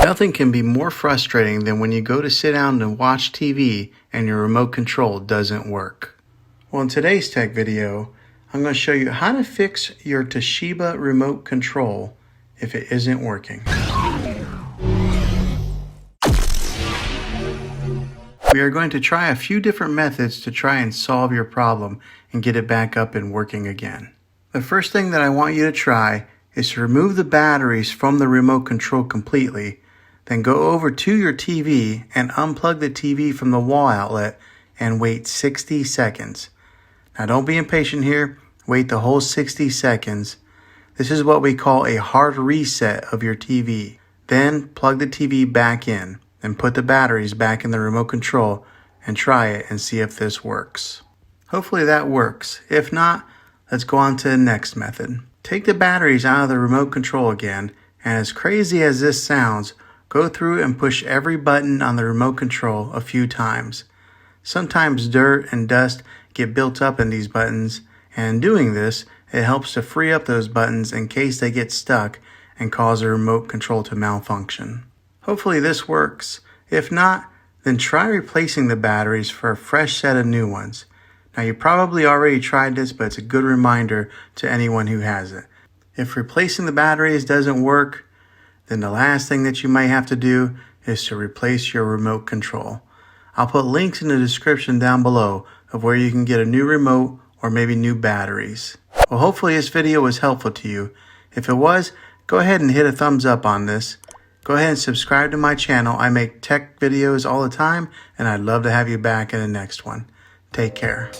Nothing can be more frustrating than when you go to sit down and watch TV and your remote control doesn't work. Well, in today's tech video, I'm going to show you how to fix your Toshiba remote control if it isn't working. We are going to try a few different methods to try and solve your problem and get it back up and working again. The first thing that I want you to try is to remove the batteries from the remote control completely, then go over to your TV and unplug the TV from the wall outlet and wait 60 seconds. Now don't be impatient here, wait the whole 60 seconds. This is what we call a hard reset of your TV. Then plug the TV back in and put the batteries back in the remote control and try it and see if this works. Hopefully that works. If not, let's go on to the next method. Take the batteries out of the remote control again, and as crazy as this sounds, go through and push every button on the remote control a few times. Sometimes dirt and dust get built up in these buttons, and in doing this, it helps to free up those buttons in case they get stuck and cause the remote control to malfunction. Hopefully this works. If not, then try replacing the batteries for a fresh set of new ones. Now you probably already tried this, but it's a good reminder to anyone who hasn't. If replacing the batteries doesn't work, then the last thing that you might have to do is to replace your remote control. I'll put links in the description down below of where you can get a new remote or maybe new batteries. Well, hopefully this video was helpful to you. If it was, go ahead and hit a thumbs up on this. Go ahead and subscribe to my channel. I make tech videos all the time, and I'd love to have you back in the next one. Take care.